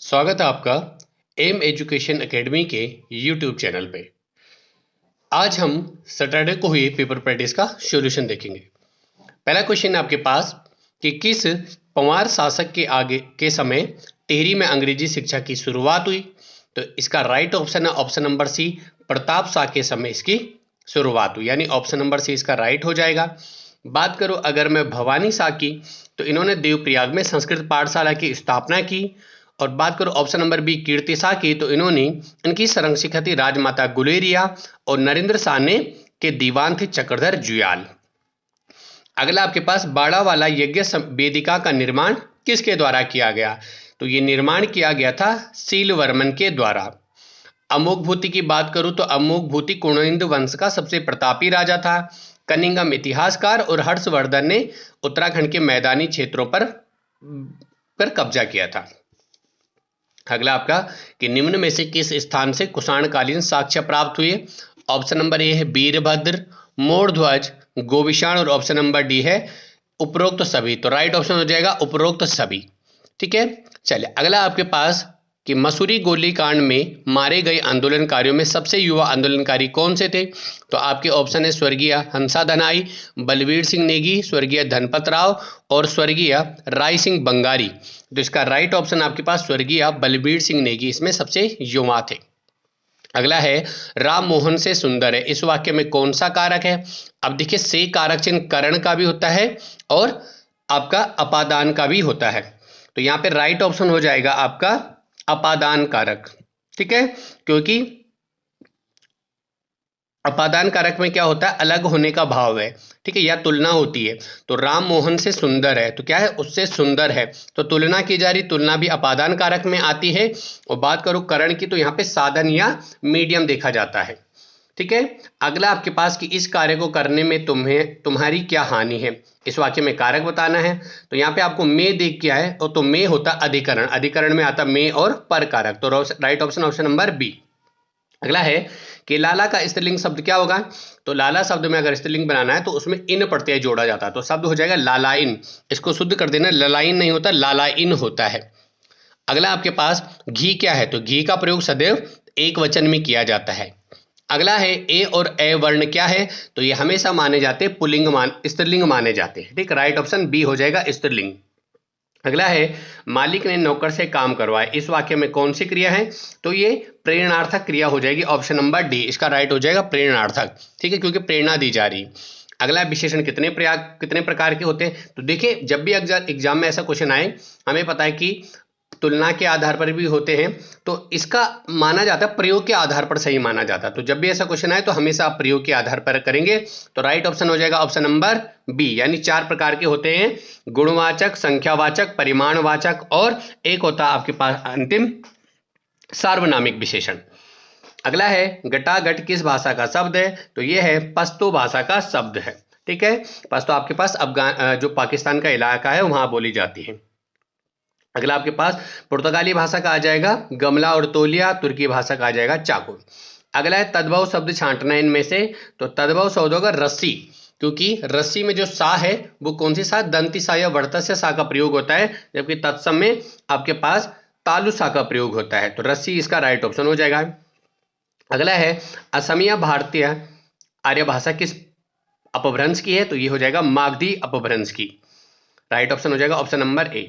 स्वागत है आपका एम एजुकेशन एकेडमी के यूट्यूब चैनल पे। आज हम सैटरडे को हुई पेपर प्रैक्टिस का सॉल्यूशन देखेंगे। पहला क्वेश्चन है आपके पास कि किस पंवार शासक के आगे के समय टिहरी में अंग्रेजी शिक्षा की शुरुआत हुई। तो इसका राइट ऑप्शन है option number C, Pratap Shah के समय इसकी शुरुआत हुई, यानी ऑप्शन नंबर सी इसका राइट हो जाएगा। बात करो अगर मैं भवानी शाह की, तो इन्होंने देवप्रयाग में संस्कृत पाठशाला की स्थापना की। और बात करो ऑप्शन नंबर बी कीर्ति शाह की, तो इन्होंने इनकी संरक्षिका थी राजमाता गुलेरिया और नरेंद्र शाह ने के दीवान थे चक्रधर जुयाल। अगला आपके पास बाड़ा वाला यज्ञ वेदिका का निर्माण किसके द्वारा किया गया। तो ये निर्माण किया गया था शीलवर्मन के द्वारा। अमोघ भूति की बात करूं तो अमोघ भूति कुणिंद वंश का सबसे प्रतापी राजा था। कनिंगम इतिहासकार और हर्षवर्धन ने उत्तराखंड के मैदानी क्षेत्रों पर कब्जा किया था। अगला आपका कि निम्न में से किस स्थान से कुषाणकालीन साक्ष्य प्राप्त हुए। ऑप्शन नंबर ए है वीरभद्र, मोरध्वज, गोविशाण और ऑप्शन नंबर डी है उपरोक्त सभी। तो राइट ऑप्शन हो जाएगा उपरोक्त सभी। ठीक है, चलिए अगला आपके पास कि मसूरी गोलीकांड में मारे गए आंदोलनकारियों में सबसे युवा आंदोलनकारी कौन से थे। तो आपके ऑप्शन है स्वर्गीय हंसा धनाई, बलवीर सिंह नेगी, स्वर्गीय धनपत राव और स्वर्गीय राय सिंह बंगारी। तो इसका राइट ऑप्शन आपके पास स्वर्गीय बलवीर सिंह नेगी इसमें सबसे युवा थे। अगला है राम मोहन से सुंदर है, इस वाक्य में कौन सा कारक है। अब देखिए से कारक चिन्ह करण का भी होता है और आपका अपादान का भी होता है। तो यहाँ पे राइट ऑप्शन हो जाएगा आपका अपादान कारक। ठीक है, क्योंकि अपादान कारक में क्या होता है, अलग होने का भाव है। ठीक है, या तुलना होती है। तो राम मोहन से सुंदर है तो क्या है, उससे सुंदर है, तो तुलना की जा रही, तुलना भी अपादान कारक में आती है। और बात करूं करण की, तो यहाँ पे साधन या मीडियम देखा जाता है। ठीक है, अगला आपके पास कि इस कार्य को करने में तुम्हारी क्या हानि है, इस वाक्य में कारक बताना है। तो यहाँ पे आपको में देख क्या है, और तो में होता अधिकरण, अधिकरण में आता में और पर कारक। तो राइट ऑप्शन नंबर बी। अगला है कि लाला का स्त्रीलिंग शब्द क्या होगा। तो लाला शब्द में अगर स्त्रीलिंग बनाना है तो उसमें इन प्रत्यय जोड़ा जाता है, तो शब्द हो जाएगा लालाइन। इसको शुद्ध कर देना, ललाइन नहीं होता, लालाइन होता है। अगला आपके पास घी क्या है, तो घी का प्रयोग सदैव एक वचन में किया जाता है। अगला है ए और ए वर्ण क्या है, तो ये हमेशा माने जाते हैं पुल्लिंग स्त्रीलिंग माने जाते हैं। ठीक, राइट ऑप्शन बी हो जाएगा स्त्रीलिंग। अगला है मालिक ने नौकर से काम करवाया, इस वाक्य में कौन सी क्रिया है। तो ये प्रेरणार्थक क्रिया हो जाएगी, ऑप्शन नंबर डी इसका राइट हो जाएगा प्रेरणार्थक। ठीक है, क्योंकि प्रेरणा दी जा रही है। अगला विशेषण कितने प्रकार के होते हैं। तो देखिए जब भी एग्जाम में ऐसा क्वेश्चन आए, हमें पता है कि तुलना के आधार पर भी होते हैं, तो इसका माना जाता है प्रयोग के आधार पर सही माना जाता है। तो जब भी ऐसा क्वेश्चन आए तो हमेशा आप प्रयोग के आधार पर करेंगे। तो राइट ऑप्शन हो जाएगा ऑप्शन नंबर बी, यानी 4 प्रकार के होते हैं, गुणवाचक, संख्यावाचक, परिमाणवाचक और एक होता है आपके पास अंतिम सार्वनामिक विशेषण। अगला है गटागट किस भाषा का शब्द है। तो यह है पश्तो भाषा का शब्द है। ठीक है, पश्तो आपके पास जो पाकिस्तान का इलाका है वहां बोली जाती है। अगला आपके पास पुर्तगाली भाषा का आ जाएगा गमला और तौलिया, तुर्की भाषा का आ जाएगा चाकू। अगला है तद्भव शब्द छांटना इनमें से। तो तद्भव शब्द होगा रस्सी, क्योंकि रस्सी में जो सा है वो कौन सी सा, दंती सा या वर्तस्य सा का प्रयोग होता है, जबकि तत्सम में आपके पास तालु सा का प्रयोग होता है। तो रस्सी इसका राइट ऑप्शन हो जाएगा। अगला है असमिया भारतीय आर्य भाषा किस अपभ्रंश की है। तो ये हो जाएगा मागधी अपभ्रंश की। राइट ऑप्शन हो जाएगा ऑप्शन नंबर ए।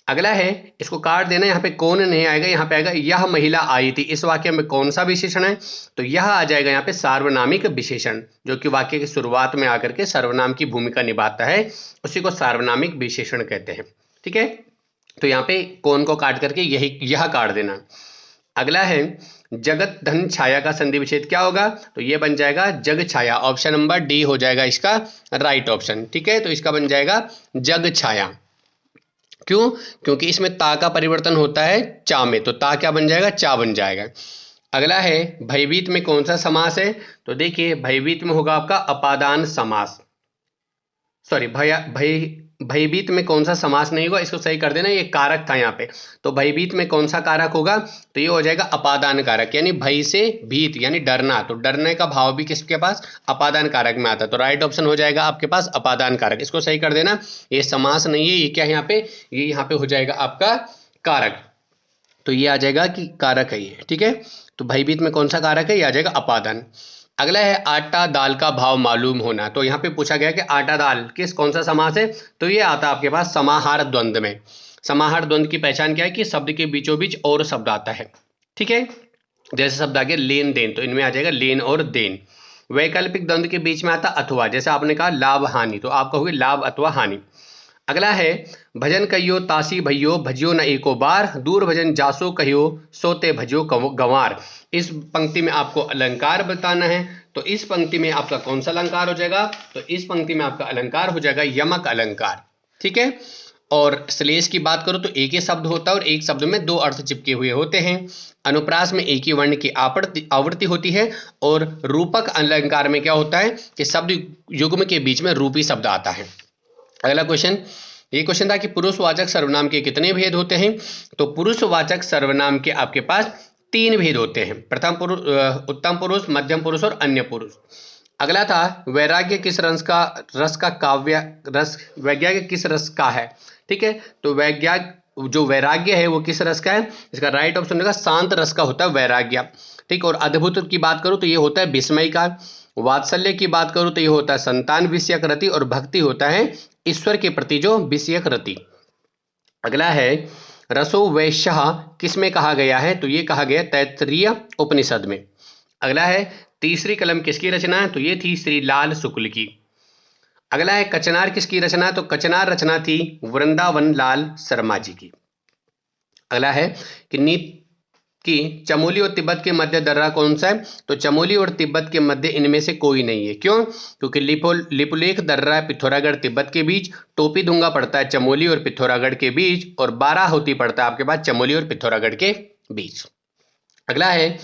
अगला है इसको काट देना, यहाँ पे कौन नहीं आएगा, यहाँ पे आएगा यह महिला आई थी, इस वाक्य में कौन सा विशेषण है। तो यह आ जाएगा यहाँ पे सार्वनामिक विशेषण, जो कि वाक्य की शुरुआत में आकर के सर्वनाम की भूमिका निभाता है, उसी को सार्वनामिक विशेषण कहते हैं। ठीक है, तो यहाँ पे कौन को काट करके यह काट देना। अगला है जगत धन छाया का संधि विच्छेद क्या होगा। तो ये बन जाएगा जग छाया, ऑप्शन नंबर डी हो जाएगा इसका राइट ऑप्शन। ठीक है, तो इसका बन जाएगा जग छाया। क्यों, क्योंकि इसमें ता का परिवर्तन होता है चा में, तो ता क्या बन जाएगा, चा बन जाएगा। अगला है भयभीत में कौन सा समास है। तो देखिए भयभीत में होगा आपका अपादान समास, सॉरी भयभीत में कौन सा समास नहीं होगा, इसको सही कर देना, ये कारक था यहाँ पे। तो भयभीत में कौन सा कारक होगा, तो ये हो जाएगा अपादान कारक, यानी भय से भीत यानी डरना, तो डरने का भाव भी किसके पास, अपादान कारक में आता है। तो राइट ऑप्शन हो जाएगा आपके पास अपादान कारक, इसको सही कर देना, ये समास नहीं है, ये क्या है यहाँ पे, ये यहाँ पे हो जाएगा आपका कारक। तो ये आ जाएगा कि कारक है ये, ठीक है। तो भयभीत में कौन सा कारक है, ये आ जाएगा अपादान। अगला है आटा दाल का भाव मालूम होना। तो यहाँ पे पूछा गया कि आटा दाल किस कौन सा समास है, तो ये आता है आपके पास समाहार द्वंद्व में। समाहार द्वंद्व की पहचान क्या है कि शब्द के बीचों बीच और शब्द आता है, ठीक है। जैसे शब्द आ गया लेन देन, तो इनमें आ जाएगा लेन और देन। वैकल्पिक द्वंद्व के बीच में आता अथवा, जैसे आपने कहा लाभ हानि, तो आप कहोगे लाभ अथवा हानि। अगला है भजन कहियो तासी भइयो भजियो न एको बार, दूर भजन जासो कहियो सोते भजियो गंवार। इस पंक्ति में आपको अलंकार बताना है, तो इस पंक्ति में आपका कौन सा अलंकार हो जाएगा, तो इस पंक्ति में आपका अलंकार हो जाएगा यमक अलंकार, ठीक है। और श्लेष की बात करो तो एक ही शब्द होता है और एक शब्द में दो अर्थ चिपके हुए होते हैं। अनुप्रास में एक ही वर्ण की आवृत्ति होती है, और रूपक अलंकार में क्या होता है कि शब्द युग्म के बीच में रूपी शब्द आता है। अगला क्वेश्चन, ये क्वेश्चन था कि पुरुषवाचक सर्वनाम के कितने भेद होते हैं, तो पुरुषवाचक सर्वनाम के आपके पास 3 भेद होते हैं। प्रथम पुरुष, उत्तम पुरुष, मध्यम पुरुष और अन्य पुरुष। अगला था वैराग्य किस रस का काव्य रस, वैज्ञानिक किस रस का है, ठीक है। तो जो वैराग्य है वो किस रस का है, इसका राइट ऑप्शन होगा शांत रस का होता है वैराग्य, ठीक। और अद्भुत की बात करूं तो ये होता है विस्मय का। वात्सल्य की बात करूं तो ये होता है संतान विषयक रति, और भक्ति होता है ईश्वर के प्रति जो विषयक रति। अगला है रसो वैश्यः किस में कहा गया है, तो ये कहा गया तैत्तरीय उपनिषद में। अगला है तीसरी कलम किसकी रचना है, तो ये थी श्री लाल शुक्ल की। अगला है कचनार किसकी रचना, तो कचनार रचना थी वृंदावन लाल शर्मा जी की। अगला है कि चमोली और तिब्बत के मध्य दर्रा कौन सा है, तो चमोली और तिब्बत के मध्य इनमें से कोई नहीं है। क्यों, क्योंकि लिपुलेख दर्रा पिथौरागढ़ तिब्बत के बीच, टोपी दूंगा पड़ता है चमोली और पिथौरागढ़ के बीच, और बाराहोती पड़ता है आपके पास चमोली और पिथौरागढ़ के बीच। अगला है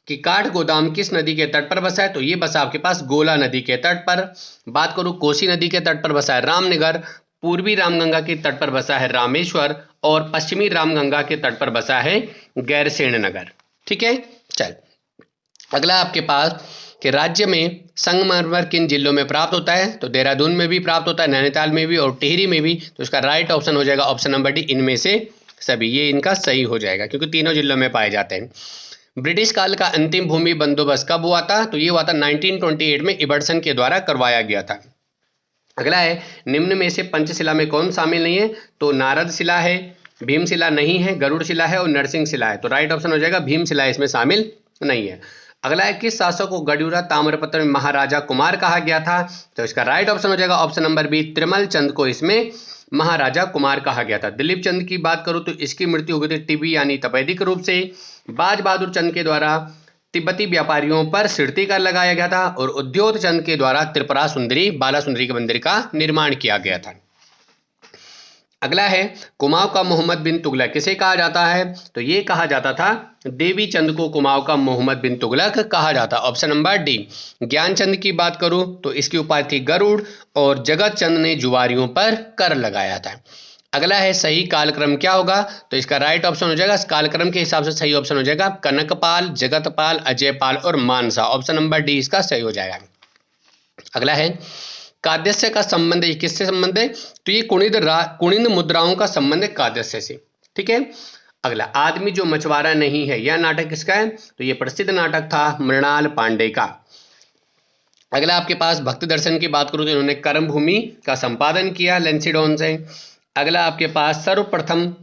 कि काठ गोदाम किस नदी के तट पर बसा है, तो ये बसा आपके पास गोला नदी के तट पर। बात करूं कोसी नदी के तट पर बसा है रामनगर, पूर्वी रामगंगा के तट पर बसा है रामेश्वर, और पश्चिमी रामगंगा के तट पर बसा है गैरसेन नगर, ठीक है। चल अगला आपके पास कि राज्य में संगमरमर किन जिलों में प्राप्त होता है, तो देहरादून में भी प्राप्त होता है, नैनीताल में भी और टिहरी में भी। तो इसका राइट ऑप्शन हो जाएगा ऑप्शन नंबर डी, इनमें से सभी, ये इनका सही हो जाएगा क्योंकि तीनों जिलों में पाए जाते हैं। ब्रिटिश काल का अंतिम भूमि बंदोबस्त कब हुआ था, तो ये हुआ था 1928 में इबर्सन के द्वारा करवाया गया था। अगला है निम्न में से पंचशिला में कौन शामिल नहीं है, तो नारद शिला है, भीमशिला नहीं है, गरुड़ शिला है और नरसिंह शिला है। तो राइट ऑप्शन हो जाएगा भीमशिला इसमें शामिल नहीं है। अगला है किस शासक को गड्यूरा ताम्रपत्र में महाराजा कुमार कहा गया था, तो इसका राइट ऑप्शन हो जाएगा ऑप्शन नंबर बी, त्रिमल चंद को इसमें महाराजा कुमार कहा गया था। दिलीप चंद की बात करूं तो इसकी मृत्यु हो गई थी टीबी यानी तपेदिक रूप से। बाज बहादुर चंद के द्वारा तिब्बती व्यापारियों पर सिरती कर लगाया गया था, और उद्योत चंद के द्वारा त्रिपुरा सुंदरी बाला सुंदरी के मंदिर का निर्माण किया गया था। अगला है कुमाऊं का मोहम्मद बिन तुगलक किसे कहा जाता है, तो ये कहा जाता था देवी चंद को कुमाऊं का मोहम्मद बिन तुगलक कहा जाता, ऑप्शन नंबर डी। ज्ञानचंद की बात करूं तो इसकी उपाधि थी गरुड़, और जगत चंद ने जुआरियों पर कर लगाया था। अगला है सही कालक्रम क्या होगा, तो इसका राइट ऑप्शन हो जाएगा, इस कालक्रम के हिसाब से सही ऑप्शन हो जाएगा कनकपाल, जगतपाल, अजयपाल और मानसा, ऑप्शन नंबर डी इसका सही हो जाएगा। अगला है काद्यस्य का संबंध किससे संबंध है, तो ये कुणिद मुद्राओं का संबंध है काद्यस्य से, ठीक है। अगला आदमी जो मछुआरा नहीं है, यह नाटक किसका है, तो ये प्रसिद्ध नाटक था मृणाल पांडे का। अगला आपके पास भक्ति दर्शन की बात करूं तो इन्होंने कर्म भूमि का संपादन किया लेंसिडोन से। अगला आपके पास सर्वप्रथम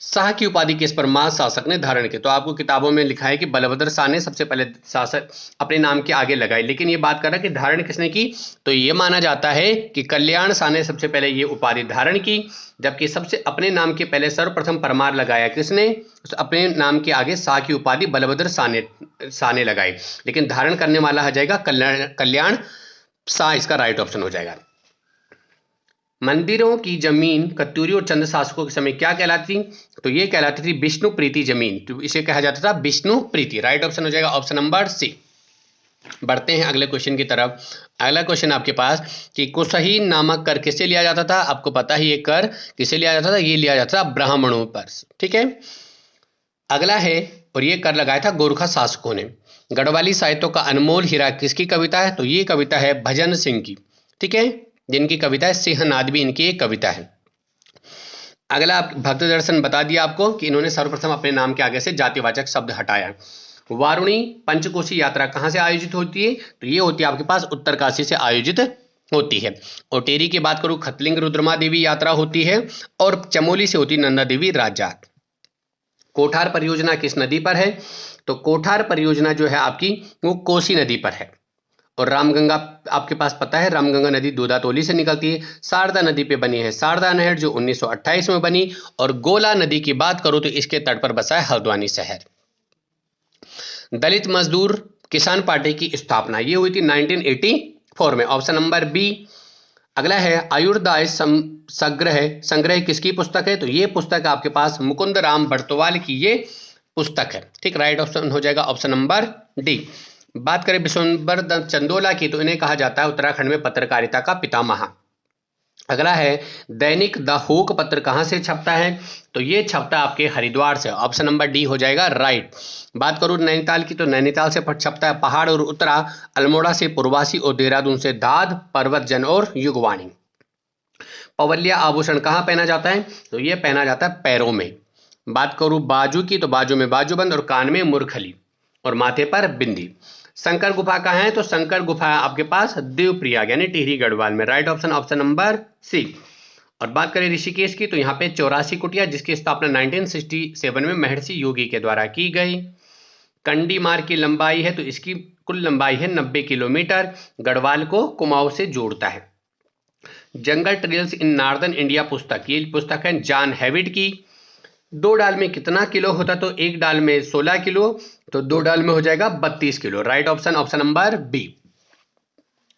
शाह की उपाधि किस परमार शासक ने धारण की, तो आपको किताबों में लिखा है कि बलभद्र शाह ने सबसे पहले शासक अपने नाम के आगे लगाई, लेकिन ये बात कर रहा है कि धारण किसने की, तो ये माना जाता है कि कल्याण शाह ने सबसे पहले ये उपाधि धारण की, जबकि सबसे अपने नाम के पहले सर्वप्रथम परमार लगाया किसने, अपने नाम के आगे शाह की उपाधि बलभद्र शाह ने लगाई, लेकिन धारण करने वाला आ जाएगा कल्याण शाह, इसका राइट ऑप्शन हो जाएगा। मंदिरों की जमीन कत्यूरी और चंद शासकों के समय क्या कहलाती थी, तो ये कहलाती थी विष्णु प्रीति जमीन, तो इसे कहा जाता था विष्णु प्रीति, राइट ऑप्शन हो जाएगा ऑप्शन नंबर सी। बढ़ते हैं अगले क्वेश्चन की तरफ। अगला क्वेश्चन आपके पास कि कुशही नामक कर किससे लिया जाता था, आपको पता ही ये कर किससे लिया जाता था, ये लिया जाता था ब्राह्मणों पर, ठीक है। अगला है और ये कर लगाया था गोरखा शासकों ने। गढ़वाली साहित्यों का अनमोल हीरा किसकी कविता है, तो ये कविता है भजन सिंह की, ठीक है, जिनकी कविता है सिंहनाद भी इनकी एक कविता है। अगला भक्त दर्शन बता दिया आपको कि इन्होंने सर्वप्रथम अपने नाम के आगे से जातिवाचक शब्द हटाया। वारुणी पंचकोशी यात्रा कहाँ से आयोजित होती है? तो ये होती है आपके पास उत्तरकाशी से आयोजित होती है। और टेरी की बात करूं, खतलिंग रुद्रमा देवी यात्रा होती है, और चमोली से होती नंदा देवी राजजात। कोठार परियोजना किस नदी पर है? तो कोठार परियोजना जो है आपकी वो कोसी नदी पर है। और रामगंगा आपके पास पता है, रामगंगा नदी दूधातोली से निकलती है। शारदा नदी पे बनी है शारदा नहर जो 1928 में बनी। और गोला नदी की बात करूं तो इसके तट पर बसा है हल्द्वानी शहर। दलित मजदूर किसान पार्टी की स्थापना ये हुई थी 1984 में, ऑप्शन नंबर बी। अगला है आयुर्दाय संग्रह किसकी पुस्तक है? तो ये पुस्तक आपके पास मुकुंद राम बर्तवाल की ये पुस्तक है। ठीक, राइट ऑप्शन हो जाएगा ऑप्शन नंबर डी। बात करें विश्वंबर चंदोला की, तो इन्हें कहा जाता है उत्तराखंड में पत्रकारिता का पितामह। अगला है दैनिक द हुक पत्र कहाँ से छपता है? तो ये छपता है आपके हरिद्वार से, ऑप्शन नंबर डी हो जाएगा राइट। बात करूं नैनीताल की, तो नैनीताल से छपता है पहाड़ और उत्तरा, अल्मोड़ा से पूर्वासी और देहरादून से दाद, पर्वत जन और युगवाणी। पवलिया आभूषण कहाँ पहना जाता है? तो ये पहना जाता है पैरों में। बात करूं बाजू की, तो बाजू में बाजूबंद और कान में मुरखली और माथे पर बिंदी। शंकर गुफा कहाँ है? तो शंकर गुफा आपके पास देवप्रयाग यानी टिहरी गढ़वाल में, right option option number C. और बात करें ऋषिकेश की, तो यहाँ पे 84 कुटिया जिसकी स्थापना 1967 में महर्षि योगी के द्वारा की गई। कंडी मार्ग की लंबाई है, तो इसकी कुल लंबाई है 90 किलोमीटर, गढ़वाल को कुमाऊं से जोड़ता है। जंगल ट्रेल्स इन नॉर्दर्न इंडिया पुस्तक, ये पुस्तक है जॉन हैविट की। 2 डाल में कितना किलो होता? तो 1 डाल में 16 किलो, तो 2 डाल में हो जाएगा 32 kilo, right option option number B.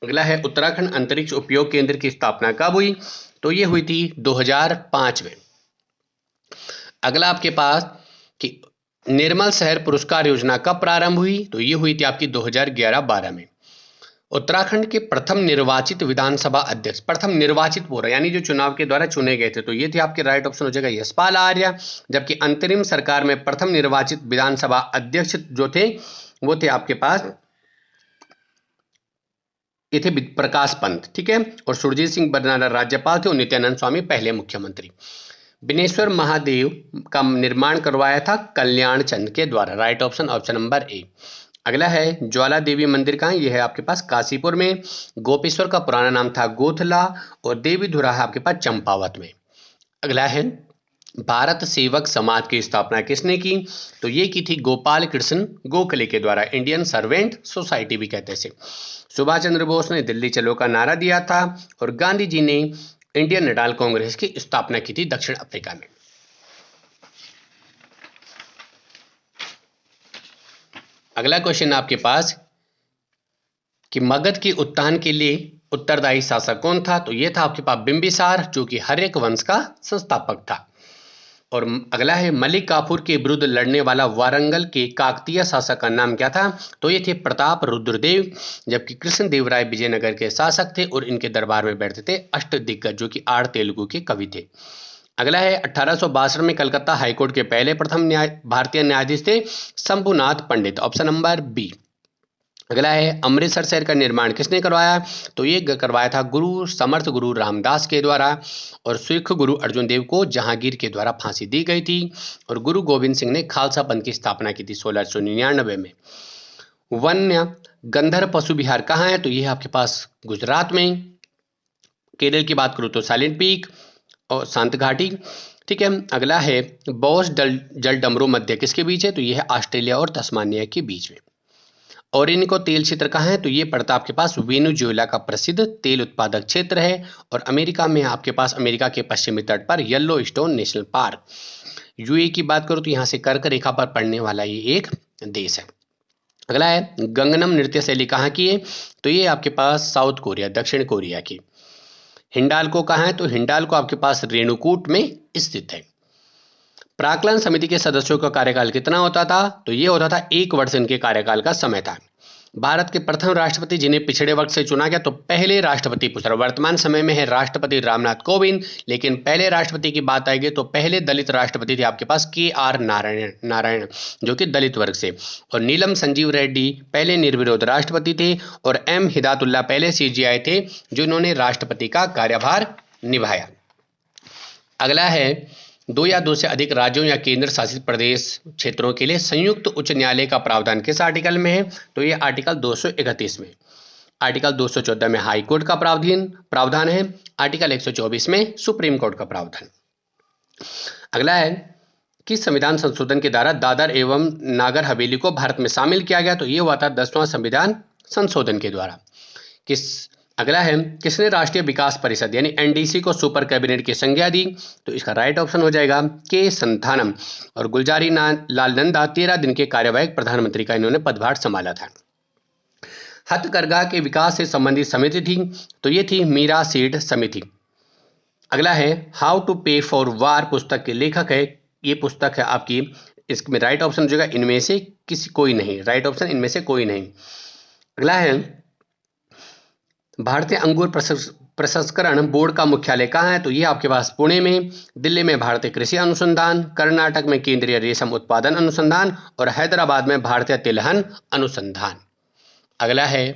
अगला है उत्तराखंड अंतरिक्ष उपयोग केंद्र की स्थापना कब हुई? तो ये हुई थी 2005 में। अगला आपके पास कि निर्मल शहर पुरस्कार योजना कब प्रारंभ हुई? तो ये हुई थी आपकी 2011-12 में। उत्तराखंड के प्रथम निर्वाचित विधानसभा अध्यक्ष, प्रथम निर्वाचित बोल रहा यानी जो चुनाव के द्वारा चुने गए थे, तो ये थे आपके राइट ऑप्शन हो जाएगा यशपाल आर्य। जबकि अंतरिम सरकार में प्रथम निर्वाचित विधानसभा अध्यक्ष जो थे वो थे आपके पास ये थे प्रकाश पंत। ठीक है, और सुरजीत सिंह बरनाला राज्यपाल थे और नित्यानंद स्वामी पहले मुख्यमंत्री। बिनेश्वर महादेव का निर्माण करवाया था कल्याण चंद के द्वारा, right option option number A. अगला है ज्वाला देवी मंदिर कहाँ? यह है आपके पास काशीपुर में। गोपेश्वर का पुराना नाम था गोथला और देवी धुरा है आपके पास चंपावत में। अगला है भारत सेवक समाज की स्थापना किसने की? तो ये की थी गोपाल कृष्ण गोखले के द्वारा, इंडियन सर्वेंट सोसाइटी भी कहते हैं। सुभाष चंद्र बोस ने दिल्ली चलो का नारा दिया था और गांधी जी ने इंडियन नेशनल कांग्रेस की स्थापना की थी दक्षिण अफ्रीका में। अगला क्वेश्चन आपके पास कि मगध के उत्थान के लिए उत्तरदायी शासक कौन था? तो यह था आपके पास बिंबिसार जो कि हर्यक वंश का संस्थापक था। और अगला है मलिक काफूर के विरुद्ध लड़ने वाला वारंगल के काकतीय शासक का नाम क्या था? तो ये थे प्रताप रुद्रदेव। जबकि कृष्णदेवराय विजयनगर के शासक थे और इनके दरबार में बैठते थे अष्टदिग्गज जो कि 8 तेलुगु के कवि थे। अगला है 1862 में कलकत्ता हाईकोर्ट के पहले प्रथम भारतीय न्यायाधीश थे शंभुनाथ पंडित, ऑप्शन नंबर बी। अगला है अमृतसर शहर का निर्माण किसने करवाया? तो ये करवाया था गुरु समर्थ गुरु रामदास के द्वारा। और सिख गुरु अर्जुन देव को जहांगीर के द्वारा फांसी दी गई थी। और गुरु गोविंद सिंह ने खालसा पंथ की स्थापना की थी 1699 में। वन्य गंधर्व पशु विहार कहाँ है? तो ये है आपके पास गुजरात में। केरल की बात करूँ तो साइलेंट पीक और शांत घाटी। ठीक है, अगला है बॉस जल डमरू मध्य किसके बीच है? तो यह है ऑस्ट्रेलिया और तस्मानिया के बीच में। और इनको तेल क्षेत्र कहाँ है? तो ये पड़ता आपके पास वेनेजुएला का प्रसिद्ध तेल उत्पादक क्षेत्र है। और अमेरिका में आपके पास अमेरिका के पश्चिमी तट पर येलो स्टोन नेशनल पार्क। यूए की बात करूँ तो यहाँ से कर्क रेखा पर पड़ने वाला ये एक देश है। अगला है गंगनम नृत्य शैली कहाँ की है? तो ये आपके पास साउथ कोरिया दक्षिण कोरिया की। हिंडाल्को कहाँ है? तो हिंडाल्को आपके पास रेणुकूट में स्थित है। प्राक्कलन समिति के सदस्यों का कार्यकाल कितना होता था? तो ये होता था 1 वर्ष इनके कार्यकाल का समय था। भारत के प्रथम राष्ट्रपति जिन्हें पिछड़े वर्ग से चुना गया, तो पहले राष्ट्रपति पूछ रहा, वर्तमान समय में है राष्ट्रपति रामनाथ कोविंद, लेकिन पहले राष्ट्रपति की बात आएगी तो पहले दलित राष्ट्रपति थे आपके पास KR नारायण जो कि दलित वर्ग से। और नीलम संजीव रेड्डी पहले निर्विरोध राष्ट्रपति थे। और M हिदायतुल्लाह पहले CGI थे जिन्होंने राष्ट्रपति का कार्यभार निभाया। अगला है 2 या 2 से अधिक राज्यों या केंद्र शासित प्रदेश क्षेत्रों के लिए संयुक्त उच्च न्यायालय का प्रावधान किस आर्टिकल में है? तो ये आर्टिकल 231 में। आर्टिकल 214 में हाई कोर्ट का प्रावधान है। आर्टिकल 124 में सुप्रीम कोर्ट का प्रावधान। अगला है किस संविधान संशोधन के द्वारा दादर एवं नागर हवेली को भारत में शामिल किया गया? तो ये हुआ था 10वां संविधान संशोधन के द्वारा। अगला है किसने राष्ट्रीय विकास परिषद यानी एनडीसी को सुपर कैबिनेट की संज्ञा दी? तो इसका राइट ऑप्शन हो जाएगा के संथानम। और गुलजारी लाल नंदा 13 दिन के कार्यवाहक प्रधानमंत्री का इन्होंने पदभार संभाला था। हथकरघा के विकास से संबंधित समिति थी, तो ये थी मीरा सीड समिति। अगला है हाउ टू पे फॉर वार पुस्तक के लेखक है, ये पुस्तक है आपकी, इसमें राइट ऑप्शन हो जाएगा इनमें से कोई नहीं, राइट ऑप्शन इनमें से कोई नहीं। अगला है भारतीय अंगूर प्रसंस्करण बोर्ड का मुख्यालय कहाँ है? तो ये आपके पास पुणे में, दिल्ली में भारतीय कृषि अनुसंधान, कर्नाटक में केंद्रीय रेशम उत्पादन अनुसंधान और हैदराबाद में भारतीय तिलहन अनुसंधान। अगला है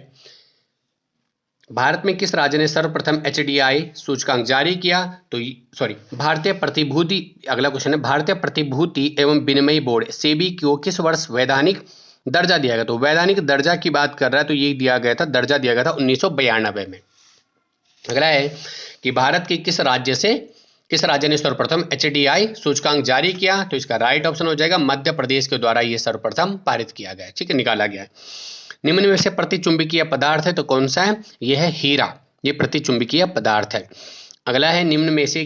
भारत में किस राज्य ने सर्वप्रथम HDI सूचकांक जारी किया? तो भारतीय प्रतिभूति, अगला क्वेश्चन है भारतीय प्रतिभूति एवं विनिमय बोर्ड सेबी को किस वर्ष वैधानिक दर्जा दिया गया? तो वैधानिक दर्जा की बात कर रहा है तो ये दिया गया था, दर्जा दिया गया था 1992 में। अगला है कि भारत के किस राज्य ने सर्वप्रथम HDI सूचकांक जारी किया? तो इसका राइट ऑप्शन हो जाएगा मध्य प्रदेश के द्वारा ये सर्वप्रथम पारित किया गया, ठीक है, निकाला गया है। निम्न में से प्रतिचुंबकीय पदार्थ है तो कौन सा है? यह है हीरा, ये प्रतिचुंबकीय पदार्थ है। अगला है निम्न में से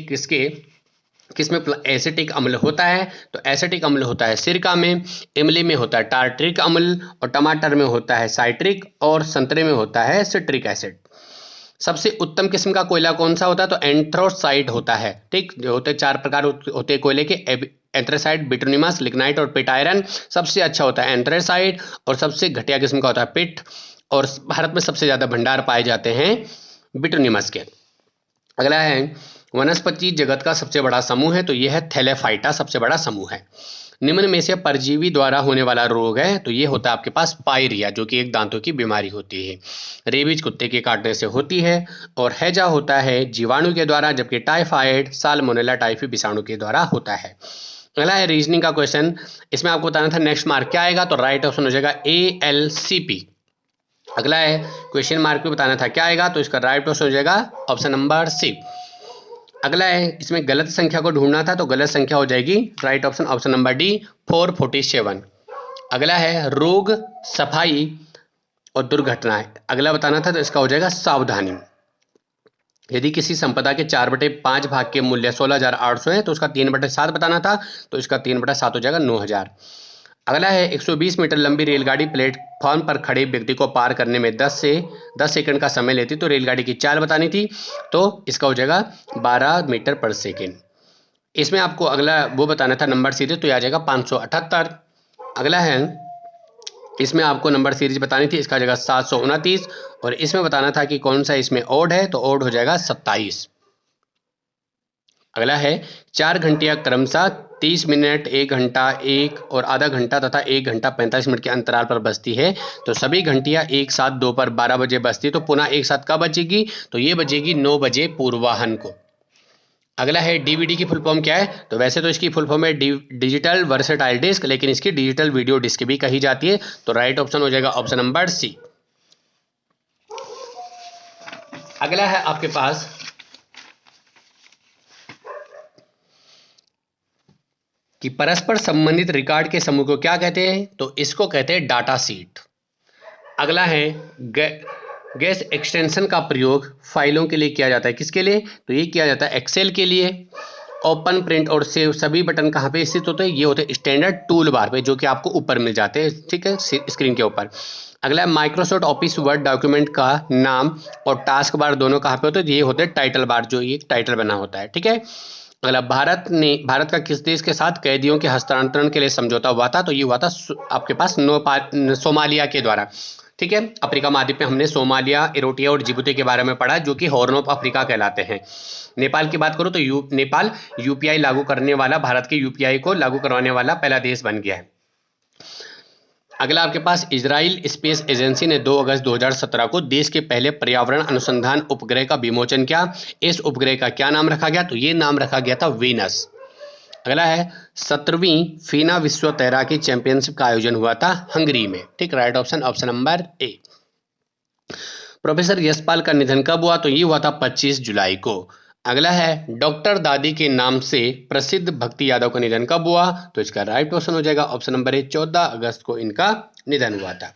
किसमें एसिटिक अम्ल होता है? तो एसिटिक अम्ल होता है सिरका में, इमली में होता है टार्ट्रिक अम्ल और टमाटर में होता है साइट्रिक और संतरे में होता है सिट्रिक एसिड। सबसे उत्तम किस्म का कोयला कौन सा होता है? तो एंथ्रासाइट होता है, ठीक, जो होते 4 प्रकार होते हैं कोयले के, एंथ्रासाइट, बिटुमिनस, लिग्नाइट और पिट आयरन। सबसे अच्छा होता है एंथ्रासाइट और सबसे घटिया किस्म का होता है पिट, और भारत में सबसे ज्यादा भंडार पाए जाते हैं बिटुमिनस के। अगला है वनस्पति जगत का सबसे बड़ा समूह है, तो यह है थैलेफाइटा, सबसे बड़ा समूह है। निम्न में से परजीवी द्वारा होने वाला रोग है, तो ये होता है आपके पास पायरिया, जो कि एक दांतों की बीमारी होती है। रेबीज कुत्ते के काटने से होती है और हैजा होता है जीवाणु के द्वारा, जबकि टाइफाइड साल्मोनेला टाइफी विषाणु के द्वारा होता है। अगला है रीजनिंग का क्वेश्चन, इसमें आपको बताना था नेक्स्ट मार्क क्या आएगा, तो राइट ऑप्शन हो जाएगा ALCP। अगला है क्वेश्चन मार्क में बताना था क्या आएगा, तो इसका राइट ऑप्शन हो जाएगा ऑप्शन नंबर C। अगला है इसमें गलत संख्या को ढूंढना था, तो गलत संख्या हो जाएगी राइट ऑप्शन नंबर D 447। अगला है रोग, सफाई और दुर्घटनाएं, अगला बताना था तो इसका हो जाएगा सावधानी। यदि किसी संपदा के 4/5 भाग के मूल्य 16,800 है तो उसका 3/7 बताना था, तो इसका 3/7 हो जाएगा 9,000। अगला है 120 मीटर लंबी रेलगाड़ी प्लेटफॉर्म पर खड़े व्यक्ति को पार करने में 10 सेकंड का समय लेती, तो रेलगाड़ी की चाल बतानी थी, तो इसका हो जाएगा 12 मीटर पर सेकंड। इसमें आपको अगला वो बताना था नंबर सीरीज, तो यह आ जाएगा 578। अगला है इसमें आपको नंबर सीरीज बतानी थी, इसका जगह 729, और इसमें बताना था कि कौन सा इसमें ओड है, तो ओड हो जाएगा 27। अगला है 4 घंटियां क्रमशः 30 मिनट, 1 घंटा, 1 और आधा घंटा तथा 1 घंटा 45 मिनट के अंतराल पर बजती है, तो सभी घंटियां एक साथ दोपहर 12 बजे बजती है, तो पुनः एक साथ कब बजेगी, तो ये बजेगी 9 बजे पूर्वाह्न को। अगला है DVD की फुल फॉर्म क्या है, तो वैसे तो इसकी फुल फॉर्म है डिजिटल वर्सेटाइल डिस्क, लेकिन इसकी डिजिटल वीडियो डिस्क भी कही जाती है, तो राइट ऑप्शन हो जाएगा ऑप्शन नंबर C। अगला है आपके पास कि परस्पर संबंधित रिकॉर्ड के समूह को क्या कहते हैं, तो इसको कहते हैं डाटा सीट। अगला है गैस एक्सटेंशन का प्रयोग फाइलों के लिए किया जाता है, किसके लिए, तो ये किया जाता है एक्सेल के लिए। ओपन, प्रिंट और सेव सभी बटन कहाँ पे स्थित होते हैं, ये होते हैं स्टैंडर्ड टूल बार पे, जो कि आपको ऊपर मिल जाते हैं, ठीक है, स्क्रीन के ऊपर। अगला माइक्रोसॉफ्ट ऑफिस वर्ड डॉक्यूमेंट का नाम और टास्क बार दोनों कहाँ पे होते हैं, ये होते हैं टाइटल बार, जो ये टाइटल बना होता है, ठीक है। अगला भारत का किस देश के साथ कैदियों के हस्तांतरण के लिए समझौता हुआ था, तो ये हुआ था आपके पास सोमालिया के द्वारा, ठीक है। अफ्रीका महाद्वीप में हमने सोमालिया, इरोटिया और जिबूती के बारे में पढ़ा, जो कि हॉर्न ऑफ अफ्रीका कहलाते हैं। नेपाल की बात करूं तो नेपाल UPI लागू करने वाला, भारत के UPI को लागू करवाने वाला पहला देश बन गया है। अगला आपके पास इजराइल स्पेस एजेंसी ने 2 अगस्त 2017 को देश के पहले पर्यावरण अनुसंधान उपग्रह का विमोचन किया। इस उपग्रह का क्या नाम रखा गया? तो ये नाम रखा गया था वीनस। अगला है 17वीं फीना विश्व तैराकी चैंपियनशिप का आयोजन हुआ था हंगरी में। ठीक, right option option number A. Professor Yashpal का निधन कब हुआ? तो ये हुआ था 25 जुलाई को। अगला है डॉक्टर दादी के नाम से प्रसिद्ध भक्ति यादव का निधन कब हुआ? तो इसका राइट ऑप्शन हो जाएगा ऑप्शन नंबर ए, 14 अगस्त को इनका निधन हुआ था।